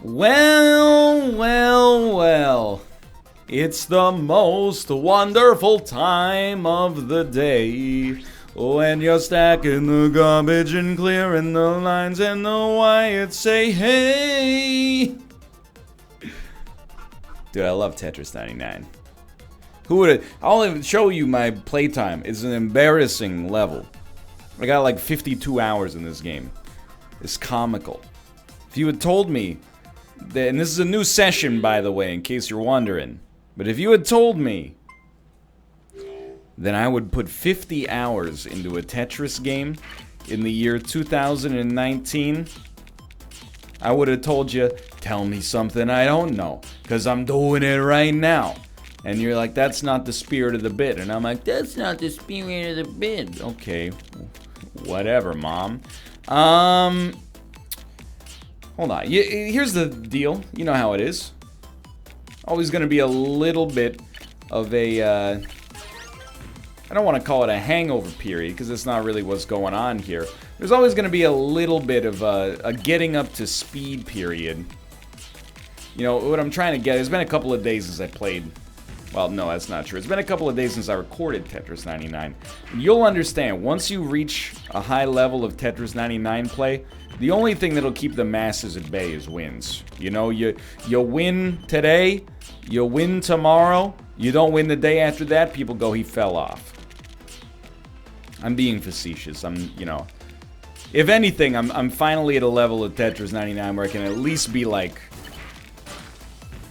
Well, well, well. It's the most wonderful time of the day when you're stacking the garbage and clearing the lines and the Wyatt say, hey. Dude, I love Tetris 99. Who would? I'll even show you my playtime. It's an embarrassing level. I got like 52 hours in this game. It's comical. If you had told me that, and this is a new session, by the way, in case you're wondering, but if you had told me then I would put 50 hours into a Tetris game in the year 2019, I would have told you, tell me something I don't know, because I'm doing it right now. And you're like, that's not the spirit of the bit. And I'm like, that's not the spirit of the bit. Okay, whatever, Mom. Hold on. Here's the deal. You know how it is. Always going to be a little bit of a, I don't want to call it a hangover period, because that's not really what's going on here. There's always going to be a little bit of a getting up to speed period. You know, what I'm trying to get, it's been a couple of days since I played. Well, no, that's not true. It's been a couple of days since I recorded Tetris 99. You'll understand, once you reach a high level of Tetris 99 play, the only thing that'll keep the masses at bay is wins. You know, you win today, you win tomorrow, you don't win the day after that, people go, he fell off. I'm being facetious. You know, if anything, I'm finally at a level of Tetris 99 where I can at least be like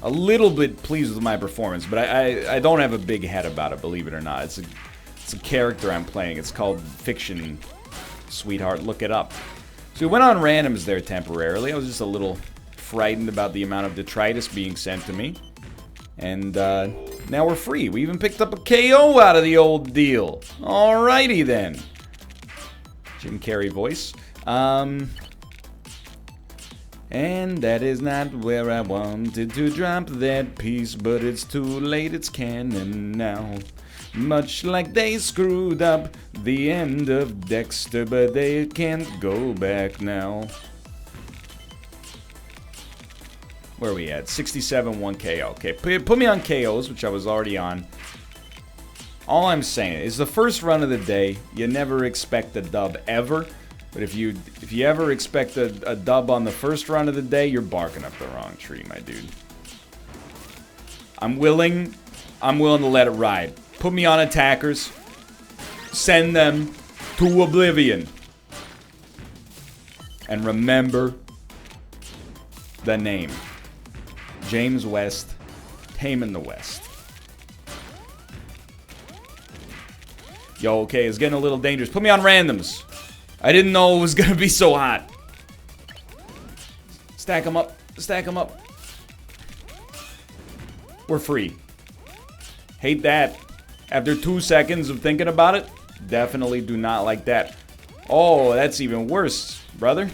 a little bit pleased with my performance, but I don't have a big head about it, believe it or not. It's a character I'm playing. It's called Fiction, sweetheart. Look it up. So we went on randoms there temporarily. I was just a little frightened about the amount of detritus being sent to me. And now we're free. We even picked up a KO out of the old deal. Alrighty then. Jim Carrey voice. And that is not where I wanted to drop that piece, but it's too late, it's canon now. Much like they screwed up the end of Dexter, but they can't go back now. Where are we at? 67, 1 KO. Okay, put me on KOs, which I was already on. All I'm saying is the first run of the day, you never expect a dub ever. But if you ever expect a dub on the first run of the day, you're barking up the wrong tree, my dude. I'm willing to let it ride. Put me on attackers. Send them to oblivion. And remember the name. James West, Tame in the West. Yo, okay, it's getting a little dangerous. Put me on randoms. I didn't know it was gonna be so hot. Stack them up. Stack them up. We're free. Hate that. After 2 seconds of thinking about it, definitely do not like that. Oh, that's even worse, brother.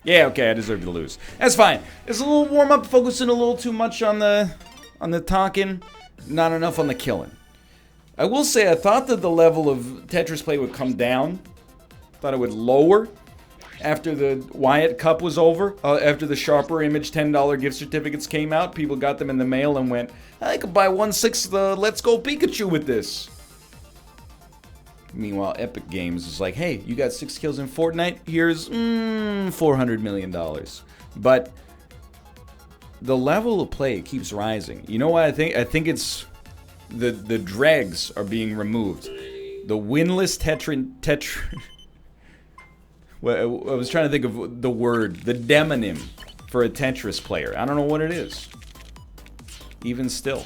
Yeah, okay, I deserve to lose. That's fine. It's a little warm-up, focusing a little too much on the talking, not enough on the killing. I will say, I thought that the level of Tetris play would come down. Thought it would lower after the Wyatt Cup was over. After the Sharper Image $10 gift certificates came out, people got them in the mail and went, I could buy 1/6 Let's Go Pikachu with this. Meanwhile, Epic Games is like, hey, you got 6 kills in Fortnite? Here's $400 million. But the level of play keeps rising. You know what I think? I think it's the dregs are being removed. The winless well, I was trying to think of the word, the demonym for a Tetris player. I don't know what it is. Even still,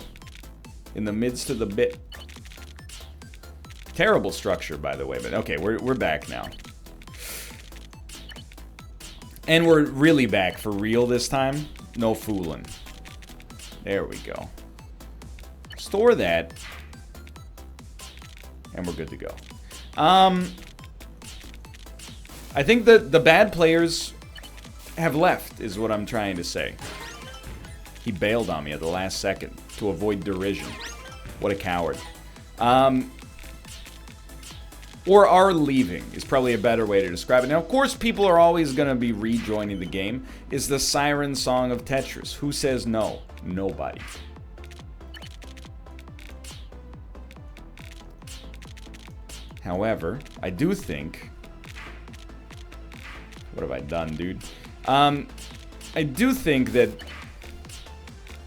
in the midst of the bit. Terrible structure, by the way, but okay, we're back now. And we're really back for real this time. No fooling. There we go. Store that. And we're good to go. I think that the bad players have left, is what I'm trying to say. He bailed on me at the last second to avoid derision. What a coward. Or are leaving is probably a better way to describe it. Now, of course, people are always going to be rejoining the game. It's the siren song of Tetris. Who says no? Nobody. However, I do think... What have I done, dude? I do think that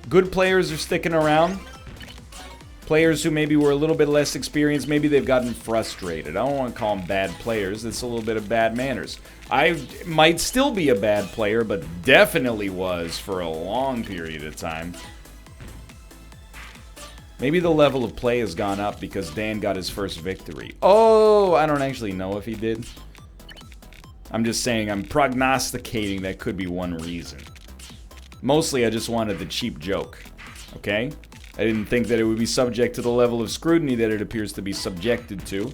good players are sticking around. Players who maybe were a little bit less experienced, maybe they've gotten frustrated. I don't want to call them bad players. That's a little bit of bad manners. I might still be a bad player, but definitely was for a long period of time. Maybe the level of play has gone up because Dan got his first victory. Oh, I don't actually know if he did. I'm just saying, I'm prognosticating that could be one reason. Mostly, I just wanted the cheap joke. Okay? I didn't think that it would be subject to the level of scrutiny that it appears to be subjected to.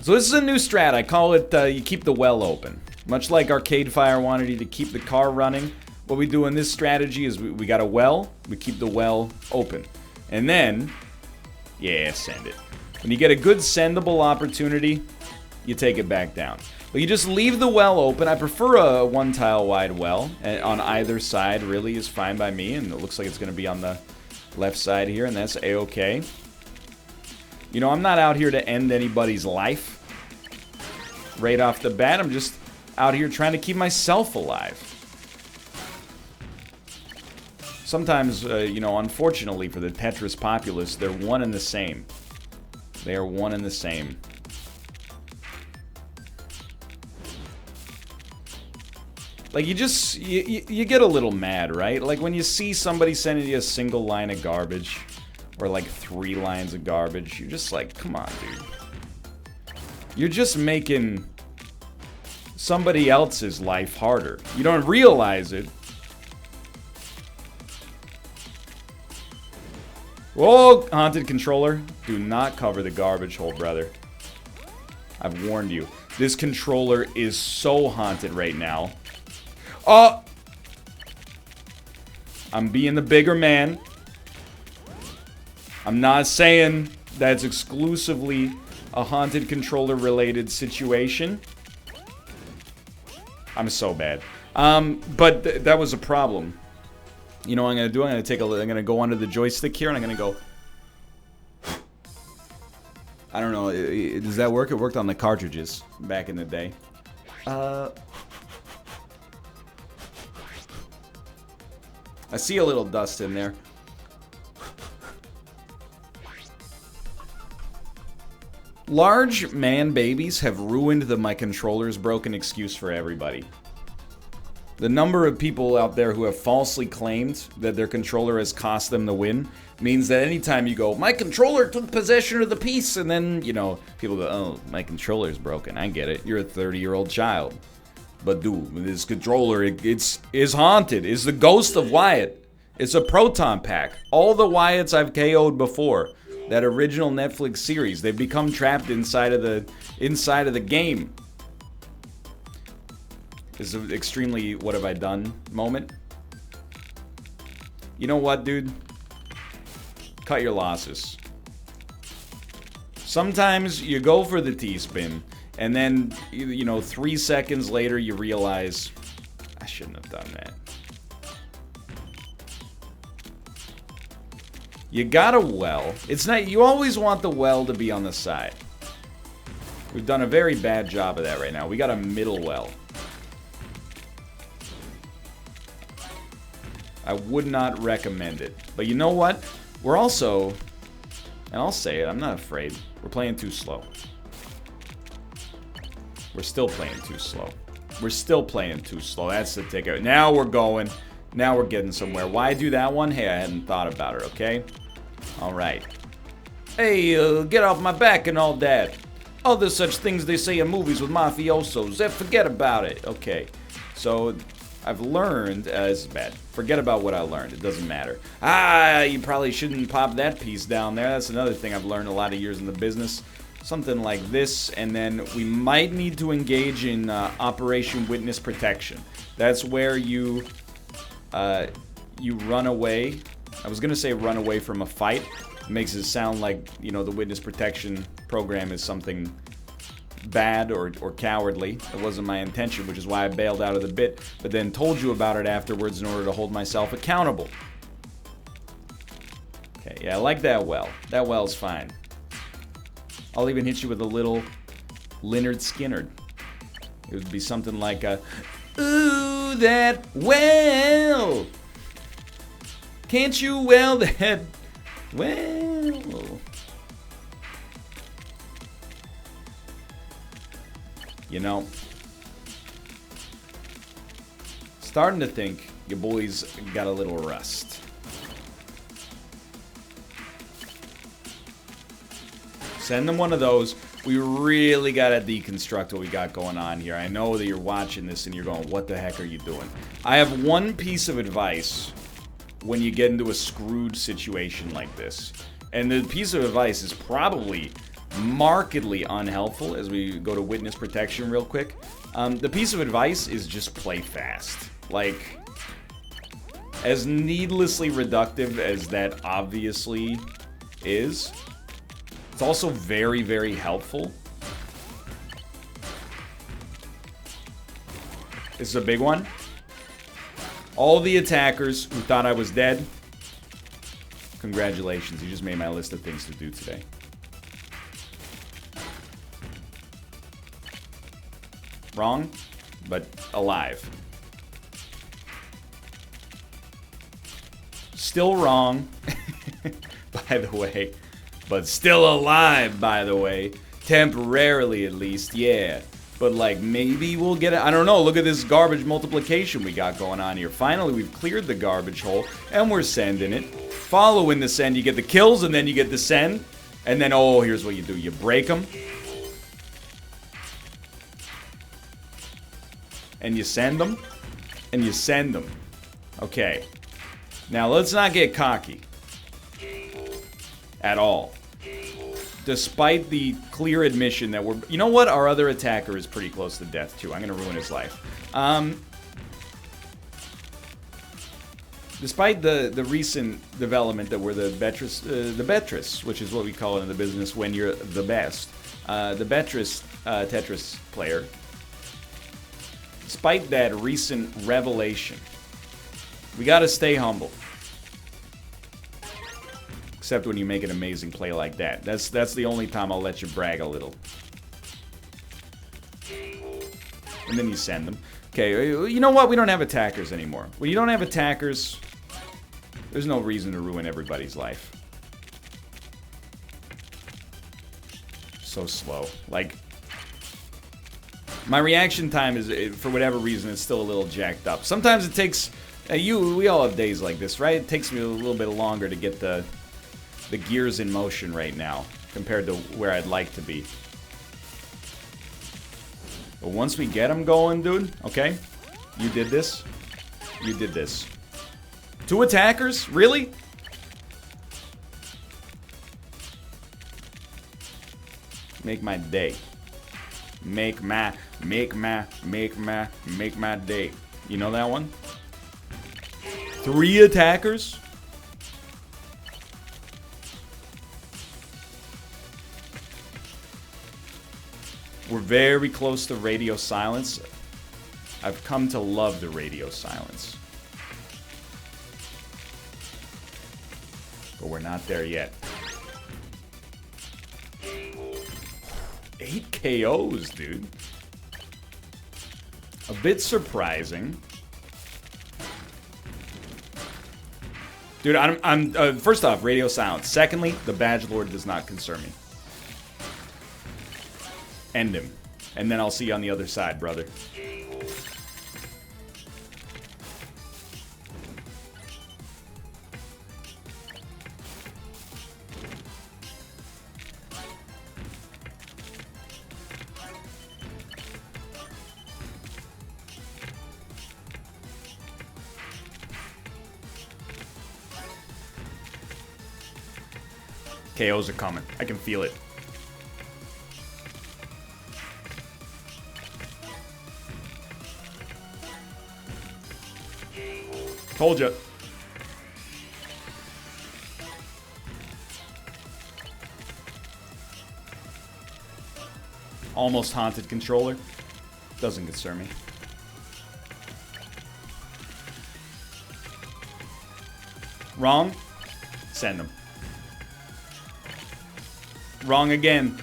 So this is a new strat. I call it, you keep the well open. Much like Arcade Fire wanted you to keep the car running, what we do in this strategy is we got a well, we keep the well open. And then, yeah, send it. When you get a good sendable opportunity, you take it back down. But you just leave the well open. I prefer a one tile wide well. And on either side really is fine by me. And it looks like it's going to be on the left side here. And that's a-okay. You know, I'm not out here to end anybody's life. Right off the bat, I'm just out here trying to keep myself alive. Sometimes, you know, unfortunately for the Tetris populace, they're one and the same. They are one and the same. Like, you get a little mad, right? Like, when you see somebody sending you a single line of garbage, or like 3 lines of garbage, you're just like, come on, dude. You're just making somebody else's life harder. You don't realize it. Whoa, haunted controller. Do not cover the garbage hole, brother. I've warned you. This controller is so haunted right now. Oh! I'm being the bigger man. I'm not saying that's exclusively a haunted controller related situation. I'm so bad. But that was a problem. You know what I'm going to do? I'm going to go under the joystick here and I'm going to go... I don't know. Does that work? It worked on the cartridges back in the day. I see a little dust in there. Large man babies have ruined my controller's broken excuse for everybody. The number of people out there who have falsely claimed that their controller has cost them the win means that anytime you go, my controller took possession of the piece, and then, you know, people go, oh, my controller's broken. I get it. You're a 30-year-old child. But dude, this controller, it's haunted. It's the ghost of Wyatt. It's a proton pack. All the Wyatts I've KO'd before, that original Netflix series, they've become trapped inside of the game. This is an extremely what have I done moment. You know what, dude? Cut your losses. Sometimes you go for the T-spin, and then, you know, 3 seconds later you realize, I shouldn't have done that. You got a well. It's not, you always want the well to be on the side. We've done a very bad job of that right now. We got a middle well. I would not recommend it. But you know what? We're also, and I'll say it, I'm not afraid. We're playing too slow. We're still playing too slow. We're still playing too slow. That's the ticket. Now we're going. Now we're getting somewhere. Why do that one? Hey, I hadn't thought about it, okay? Alright. Hey, get off my back and all that. Other such things they say in movies with mafiosos. Forget about it. Okay. So, I've learned, this is bad. Forget about what I learned. It doesn't matter. You probably shouldn't pop that piece down there. That's another thing I've learned a lot of years in the business. Something like this, and then we might need to engage in Operation Witness Protection. That's where you run away. I was gonna say run away from a fight, It makes it sound like, you know, the witness protection program is something bad or cowardly. It wasn't my intention, which is why I bailed out of the bit, but then told you about it afterwards in order to hold myself accountable. Okay, yeah, I like that well. That well's fine. I'll even hit you with a little Lynyrd Skynyrd. It would be something like a, ooh, that well. Can't you well that well? You know, starting to think your boys got a little rust. Send them one of those. We really gotta deconstruct what we got going on here. I know that you're watching this and you're going, what the heck are you doing? I have one piece of advice when you get into a screwed situation like this. And the piece of advice is probably markedly unhelpful as we go to witness protection real quick. The piece of advice is just play fast. Like, as needlessly reductive as that obviously is, it's also very, very helpful. This is a big one. All the attackers who thought I was dead, congratulations, you just made my list of things to do today. Wrong, but alive. Still wrong, by the way. But still alive, by the way. Temporarily, at least, yeah. But, like, maybe we'll get it. I don't know. Look at this garbage multiplication we got going on here. Finally, we've cleared the garbage hole, and we're sending it. Following the send, you get the kills, and then you get the send. And then, oh, here's what you do. You break them. And you send them. And you send them. Okay. Now, let's not get cocky. At all. Despite the clear admission that we're... You know what? Our other attacker is pretty close to death, too. I'm going to ruin his life. Despite the recent development that we're the Tetris, which is what we call it in the business when you're the best. The Tetris player. Despite that recent revelation, we got to stay humble. Except when you make an amazing play like that. That's the only time I'll let you brag a little. And then you send them. Okay, you know what? We don't have attackers anymore. When you don't have attackers, there's no reason to ruin everybody's life. So slow. Like, my reaction time is, for whatever reason, it's still a little jacked up. Sometimes it takes... we all have days like this, right? It takes me a little bit longer to get the gears in motion right now compared to where I'd like to be. But once we get them going, dude, okay? You did this. You did this. 2 attackers? Really? Make my day. Make my day. You know that one? 3 attackers? We're very close to radio silence. I've come to love the radio silence. But we're not there yet. 8 KOs, dude. A bit surprising. Dude, I'm first off, radio silence. Secondly, the Badge Lord does not concern me. End him. And then I'll see you on the other side, brother. KOs are coming. I can feel it. Told ya. Almost haunted controller. Doesn't concern me. Wrong. Send him. Wrong again.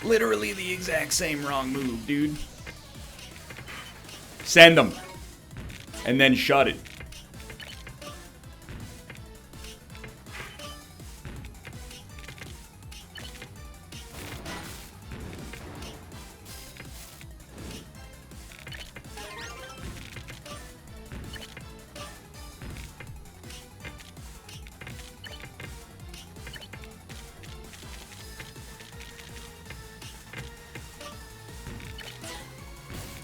Literally the exact same wrong move, dude. Send him. And then shut it.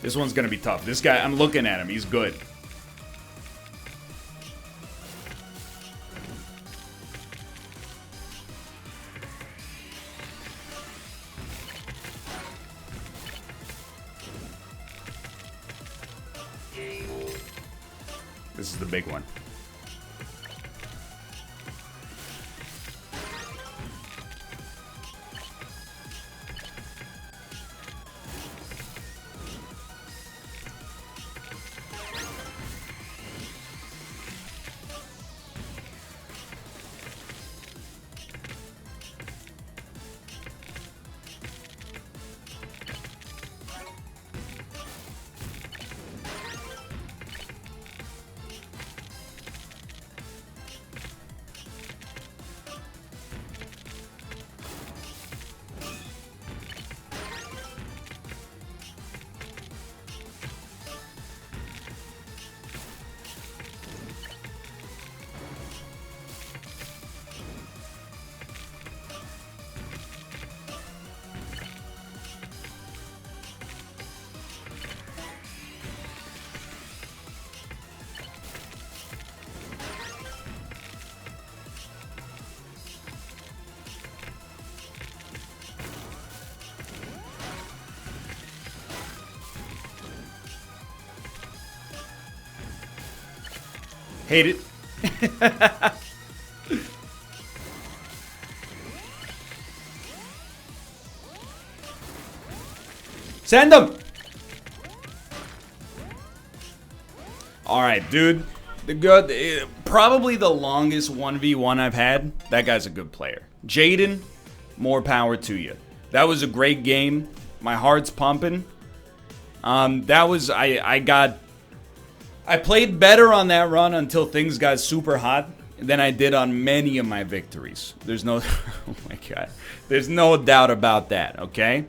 This one's gonna be tough. This guy, I'm looking at him. He's good. This is the big one. Hate it. Send him. All right, dude. Probably the longest 1v1 I've had. That guy's a good player. Jaden, more power to you. That was a great game. My heart's pumping. I played better on that run until things got super hot than I did on many of my victories. There's no, oh my God. There's no doubt about that, okay?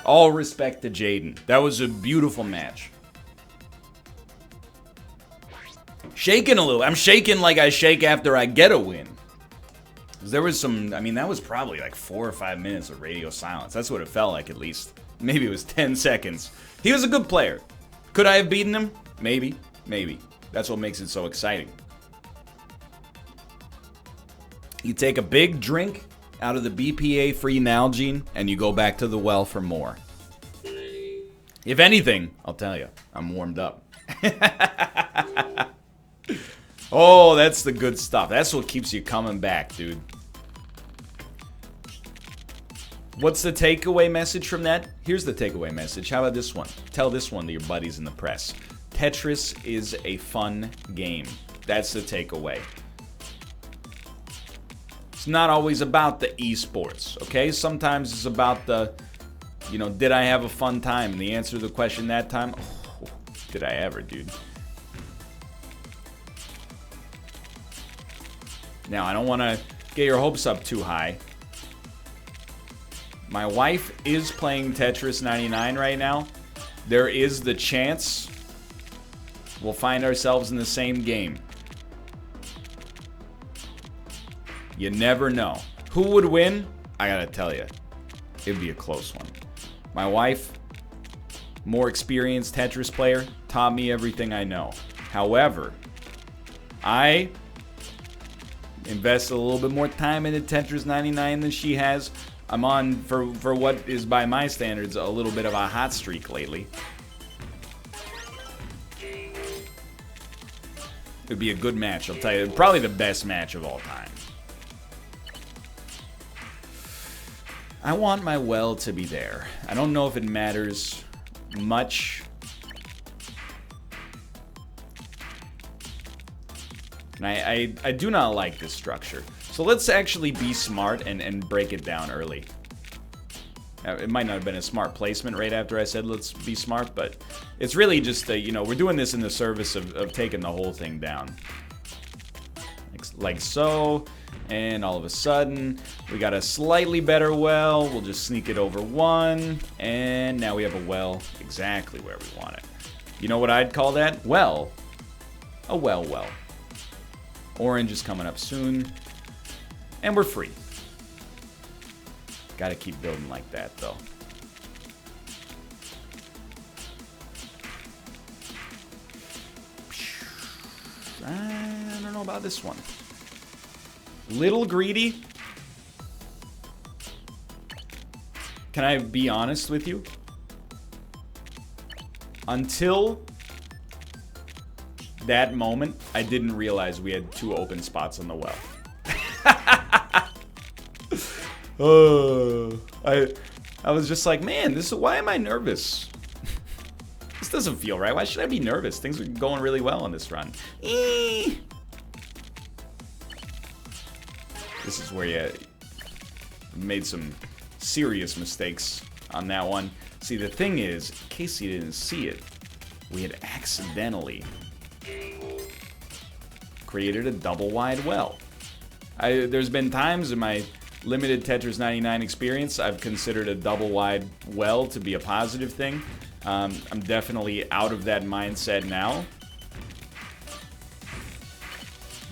All respect to Jaden. That was a beautiful match. Shaking a little. I'm shaking like I shake after I get a win. There was some, I mean, that was probably like 4 or 5 minutes of radio silence. That's what it felt like, at least. Maybe it was 10 seconds. He was a good player. Could I have beaten him? Maybe. Maybe. That's what makes it so exciting. You take a big drink out of the BPA-free Nalgene, and you go back to the well for more. If anything, I'll tell you, I'm warmed up. Oh, that's the good stuff. That's what keeps you coming back, dude. What's the takeaway message from that? Here's the takeaway message. How about this one? Tell this one to your buddies in the press. Tetris is a fun game. That's the takeaway. It's not always about the esports, okay? Sometimes it's about the, you know, did I have a fun time? And the answer to the question that time, oh, did I ever, dude? Now, I don't want to get your hopes up too high. My wife is playing Tetris 99 right now. There is the chance we'll find ourselves in the same game. You never know. Who would win? I gotta tell you, it'd be a close one. My wife, more experienced Tetris player, taught me everything I know. However, I invested a little bit more time into Tetris 99 than she has. I'm on, for what is by my standards, a little bit of a hot streak lately. It'd be a good match, I'll tell you. Probably the best match of all time. I want my well to be there. I don't know if it matters much. And I do not like this structure. So let's actually be smart and break it down early. It might not have been a smart placement right after I said let's be smart, but it's really just, you know, we're doing this in the service of taking the whole thing down. Like so, and all of a sudden, we got a slightly better well. We'll just sneak it over one, and now we have a well exactly where we want it. You know what I'd call that? Well, a well. Orange is coming up soon, and we're free. Gotta keep building like that, though. I don't know about this one. Little greedy. Can I be honest with you? Until that moment, I didn't realize we had 2 open spots on the well. I was just like, man, why am I nervous? This doesn't feel right. Why should I be nervous? Things are going really well on this run. This is where you made some serious mistakes on that one. See, the thing is, in case you didn't see it, we had accidentally created a double wide well. There's been times in my limited Tetris 99 experience I've considered a double wide well to be a positive thing. I'm definitely out of that mindset now.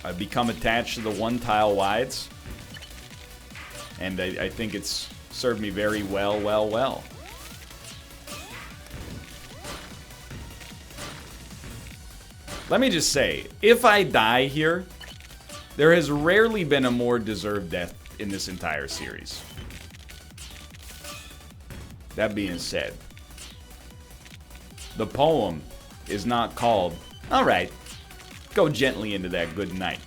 I've become attached to the 1 tile wides, and I think it's served me very well. Let me just say, if I die here, there has rarely been a more deserved death in this entire series. That being said, the poem is not called, alright, go gently into that good night.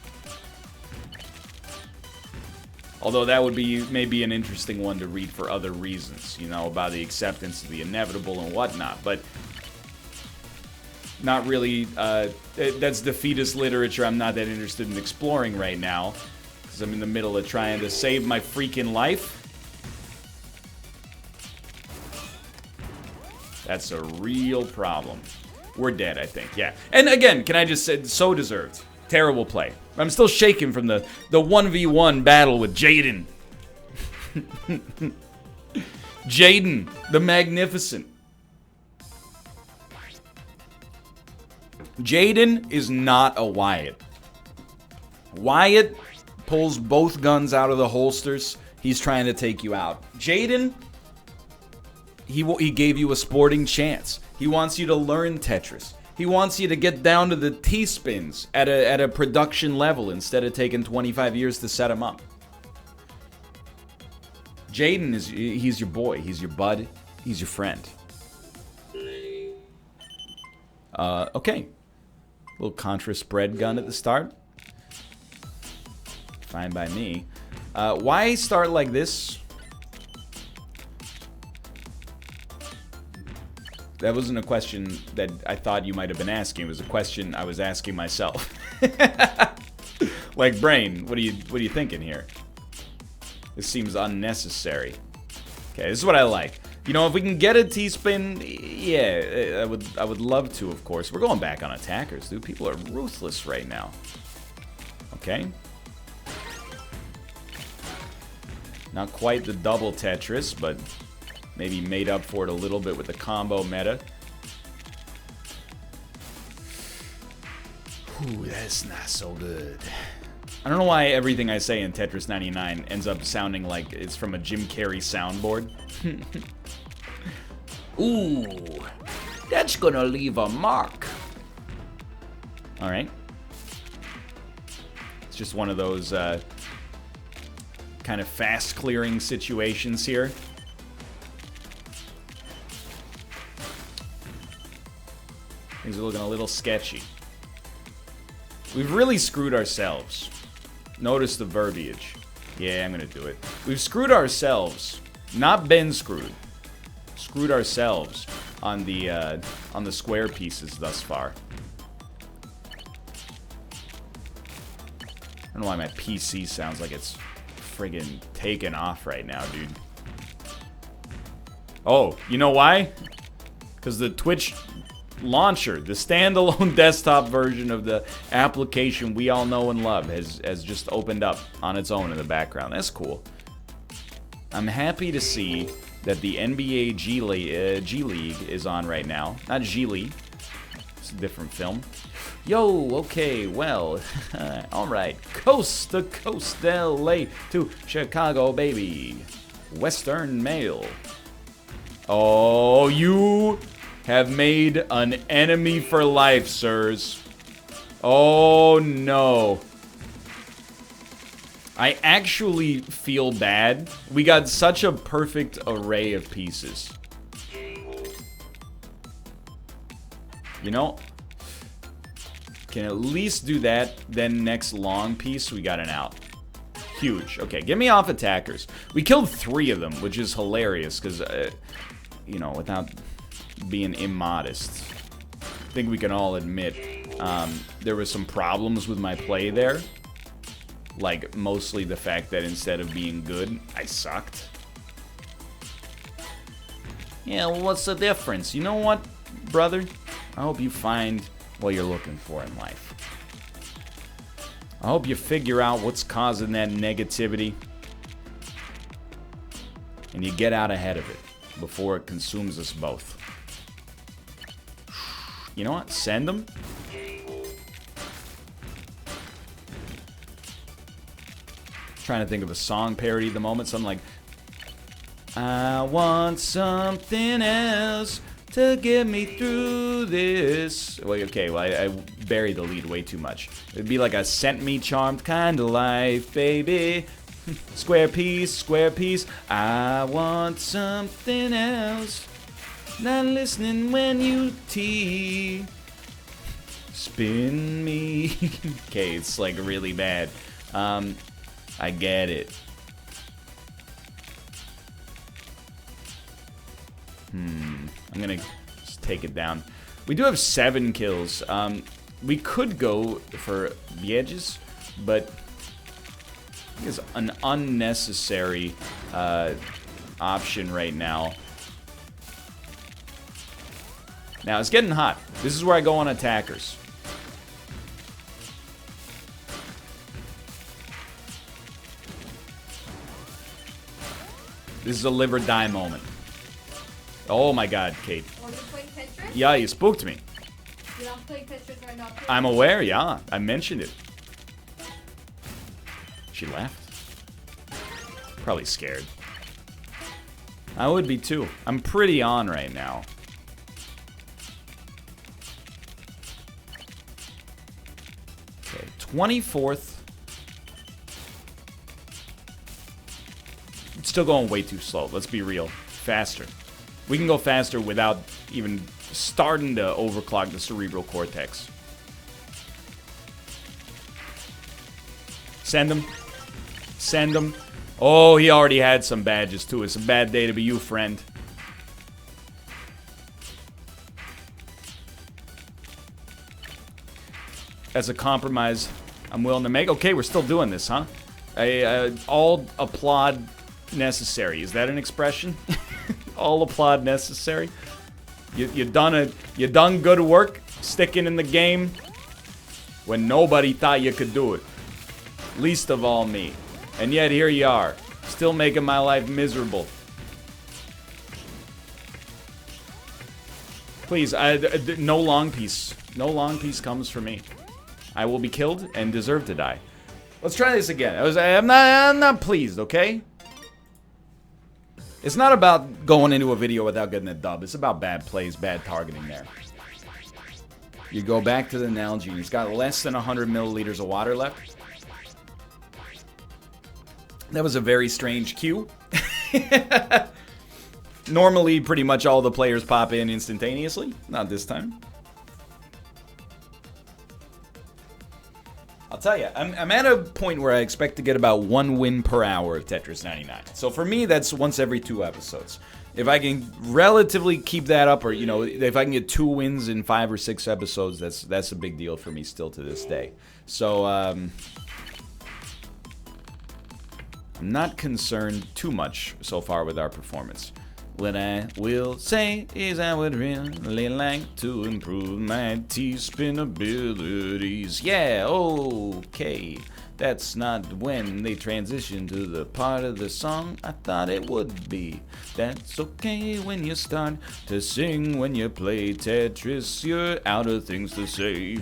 Although that would be maybe an interesting one to read for other reasons, you know, about the acceptance of the inevitable and whatnot, but not really, that's defeatist literature I'm not that interested in exploring right now, because I'm in the middle of trying to save my freaking life. That's a real problem. We're dead, I think, yeah. And again, can I just say, so deserved. Terrible play. I'm still shaking from the 1v1 battle with Jaden. Jaden, the Magnificent. Jaden is not a Wyatt. Wyatt pulls both guns out of the holsters. He's trying to take you out. Jaden, he gave you a sporting chance. He wants you to learn Tetris. He wants you to get down to the T-spins at a production level instead of taking 25 years to set him up. Jaden he's your boy. He's your bud. He's your friend. Okay. Little contra spread gun at the start. Fine by me. Why start like this? That wasn't a question that I thought you might have been asking. It was a question I was asking myself. Like, brain, what are you thinking here? This seems unnecessary. Okay, this is what I like. You know, if we can get a T-spin, yeah, I would love to, of course. We're going back on attackers, dude. People are ruthless right now. Okay. Not quite the double Tetris, but maybe made up for it a little bit with the combo meta. Ooh, that's not so good. I don't know why everything I say in Tetris 99 ends up sounding like it's from a Jim Carrey soundboard. Ooh, that's gonna leave a mark. Alright. It's just one of those kind of fast clearing situations here. Things are looking a little sketchy. We've really screwed ourselves. Notice the verbiage. Yeah, I'm gonna do it. We've screwed ourselves Not been screwed. Screwed ourselves on the square pieces thus far. I don't know why my PC sounds like it's friggin' taken off right now, dude. Oh, you know why? Because the Twitch launcher, the standalone desktop version of the application we all know and love, has just opened up on its own in the background. That's cool. I'm happy to see that the NBA G League is on right now. Not G League. It's a different film. Yo, okay, well, alright. Coast to coast, LA to Chicago, baby. Western Mail. Oh, you have made an enemy for life, sirs. Oh, no. I actually feel bad. We got such a perfect array of pieces. You know, can at least do that. Then next long piece, we got an out. Huge. Okay, get me off attackers. We killed 3 of them, which is hilarious because, you know, without being immodest, I think we can all admit there was some problems with my play there. Like, mostly the fact that instead of being good, I sucked. Yeah, well, what's the difference? You know what, brother? I hope you find what you're looking for in life. I hope you figure out what's causing that negativity. And you get out ahead of it before it consumes us both. You know what? Send them. Trying to think of a song parody at the moment. Something like, I want something else to get me through this. Well, okay, well, I buried the lead way too much. It'd be like a sent me charmed kind of life, baby. Square piece, I want something else. Not listening when you tea. Spin me. Okay, it's like really bad. I get it. I'm gonna just take it down. We do have 7 kills. We could go for the edges, but I think it's an unnecessary option right now. Now, it's getting hot. This is where I go on attackers. This is a live or die moment. Oh my god, Kate. Want to play Tetris? Yeah, you spooked me. You don't play Tetris right now? I'm aware, yeah. I mentioned it. She left. Probably scared. I would be too. I'm pretty on right now. Okay, 24th. It's still going way too slow. Let's be real. Faster. We can go faster without even starting to overclock the cerebral cortex. Send him. Send him. Oh, he already had some badges too. It's a bad day to be you, friend. That's a compromise I'm willing to make. Okay, we're still doing this, huh? All applaud necessary. Is that an expression? All applaud necessary. You done good work sticking in the game when nobody thought you could do it. Least of all me. And yet here you are, still making my life miserable. Please, no long piece. No long piece comes for me. I will be killed and deserve to die. Let's try this again. I'm not pleased, okay? It's not about going into a video without getting a dub. It's about bad plays, bad targeting there. You go back to the analogy. He's got less than 100 milliliters of water left. That was a very strange cue. Normally, pretty much all the players pop in instantaneously. Not this time. I'll I'll tell you, I'm at a point where I expect to get about 1 win per hour of Tetris 99. So for me, that's once every 2 episodes. If I can relatively keep that up, or, you know, if I can get 2 wins in 5 or 6 episodes, that's a big deal for me still to this day. So, I'm not concerned too much so far with our performance. What I will say is I would really like to improve my T-spin abilities. Yeah, okay. That's not when they transition to the part of the song I thought it would be. That's okay when you start to sing. When you play Tetris, you're out of things to say.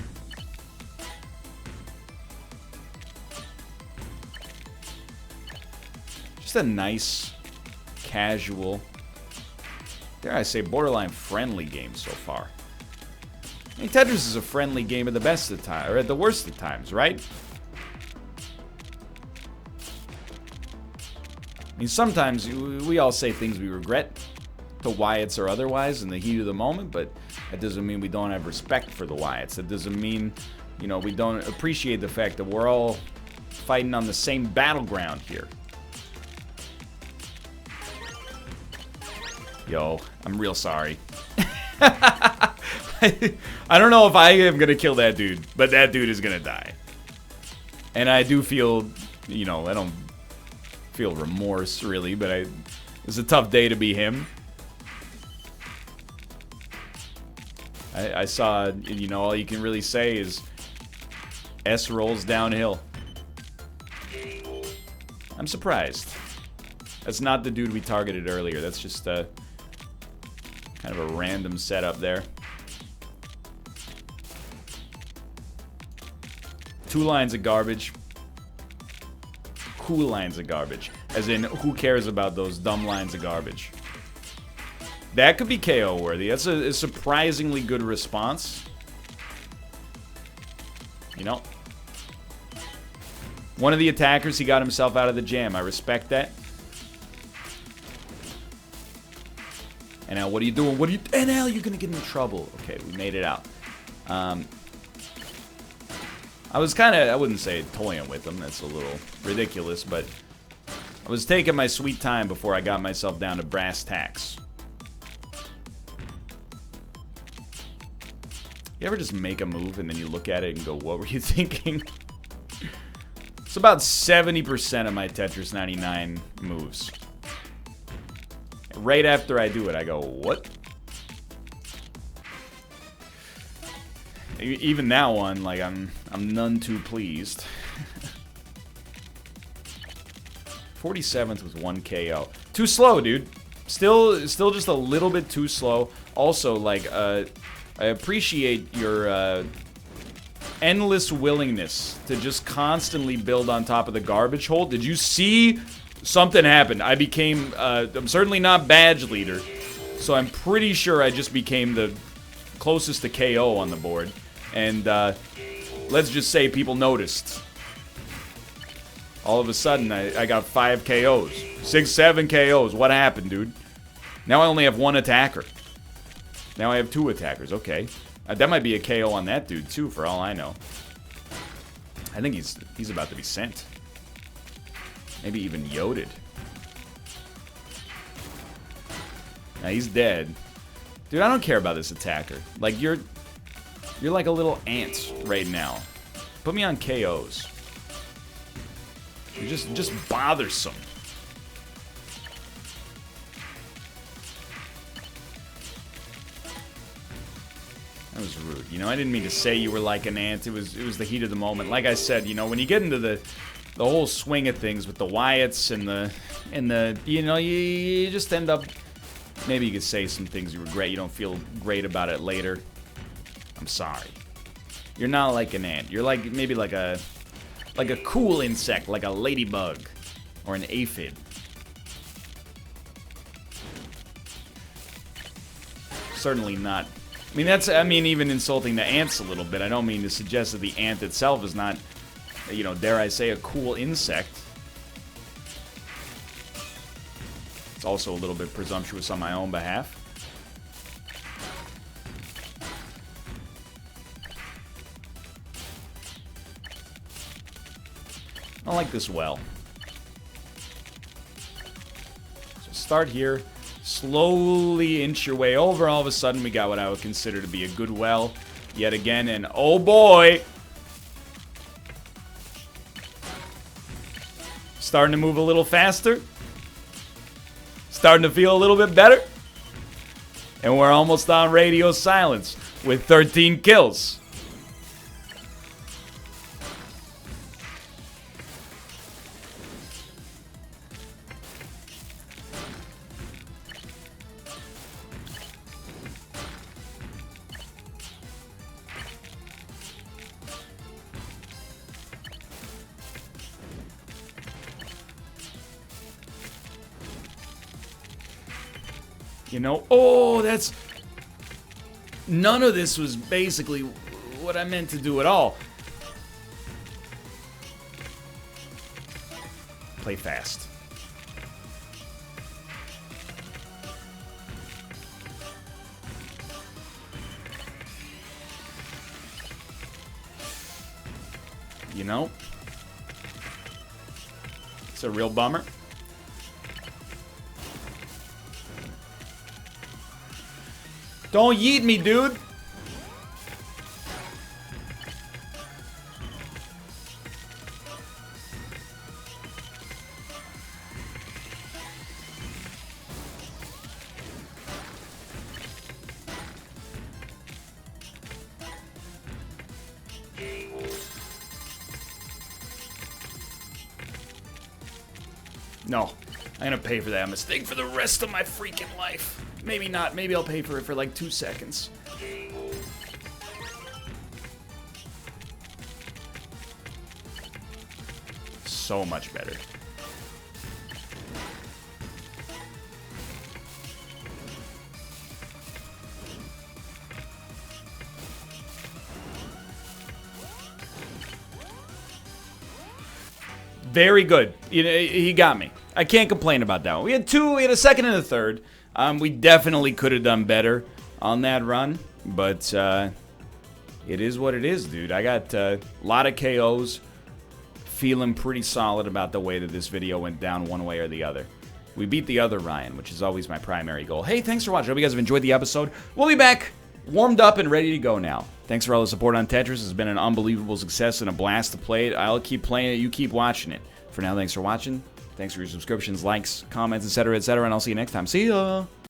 Just a nice, casual, dare I say, borderline friendly game so far. I mean, Tetris is a friendly game at the best of times, or at the worst of times, right? I mean, sometimes we all say things we regret, to Wyatts or otherwise, in the heat of the moment, but that doesn't mean we don't have respect for the Wyatts. That doesn't mean, you know, we don't appreciate the fact that we're all fighting on the same battleground here. Yo, I'm real sorry. I don't know if I am gonna kill that dude, but that dude is gonna die. And I do feel, you know, I don't feel remorse really, but it's a tough day to be him. I saw, you know, all you can really say is S rolls downhill. I'm surprised. That's not the dude we targeted earlier. That's just kind of a random setup there. 2 lines of garbage. Cool lines of garbage. As in, who cares about those dumb lines of garbage? That could be KO worthy. That's a surprisingly good response. You know? One of the attackers, he got himself out of the jam. I respect that. And now, what are you doing? What are you... NL, you're gonna get in trouble. Okay, we made it out. I was kind of... I wouldn't say toying with him. That's a little ridiculous, but... I was taking my sweet time before I got myself down to brass tacks. You ever just make a move and then you look at it and go, what were you thinking? It's about 70% of my Tetris 99 moves. Right after I do it, I go, what? Even that one, like, I'm none too pleased. 47th with 1 KO. Too slow, dude. Still just a little bit too slow. Also, like, I appreciate your endless willingness to just constantly build on top of the garbage hole. Did you see something happen? I became, I'm certainly not badge leader, so I'm pretty sure I just became the closest to KO on the board. And let's just say people noticed. All of a sudden, I got 5 KOs. 6, 7 KOs. What happened, dude? Now I only have 1 attacker. Now I have 2 attackers. Okay. That might be a KO on that dude, too, for all I know. I think he's about to be sent. Maybe even yoted. Now he's dead. Dude, I don't care about this attacker. Like, you're like a little ant right now. Put me on KOs. You're just bothersome. That was rude. You know, I didn't mean to say you were like an ant. It was the heat of the moment. Like I said, you know, when you get into the whole swing of things with the Wyatts and the you know, you just end up, maybe you could say some things you regret. You don't feel great about it later. I'm sorry. You're not like an ant. You're like maybe like a cool insect, like a ladybug or an aphid. Certainly not. I mean, even insulting the ants a little bit. I don't mean to suggest that the ant itself is not, you know, dare I say, a cool insect. It's also a little bit presumptuous on my own behalf. I like this well. So start here. Slowly inch your way over. All of a sudden, we got what I would consider to be a good well. Yet again, and oh boy! Starting to move a little faster. Starting to feel a little bit better. And we're almost on radio silence with 13 kills. You know, oh, that's... None of this was basically what I meant to do at all. Play fast. You know? It's a real bummer. Don't yeet me, dude. No. I'm gonna pay for that mistake for the rest of my freaking life. Maybe not. Maybe I'll pay for it for like 2 seconds. So much better. Very good. He got me. I can't complain about that one. We had a second and a third. We definitely could have done better on that run, but it is what it is, dude. I got a lot of KOs. Feeling pretty solid about the way that this video went down one way or the other. We beat the other Ryan, which is always my primary goal. Hey, thanks for watching. I hope you guys have enjoyed the episode. We'll be back, warmed up and ready to go now. Thanks for all the support on Tetris. It's been an unbelievable success and a blast to play it. I'll keep playing it. You keep watching it. For now, thanks for watching. Thanks for your subscriptions, likes, comments, etc., etc., and I'll see you next time. See ya!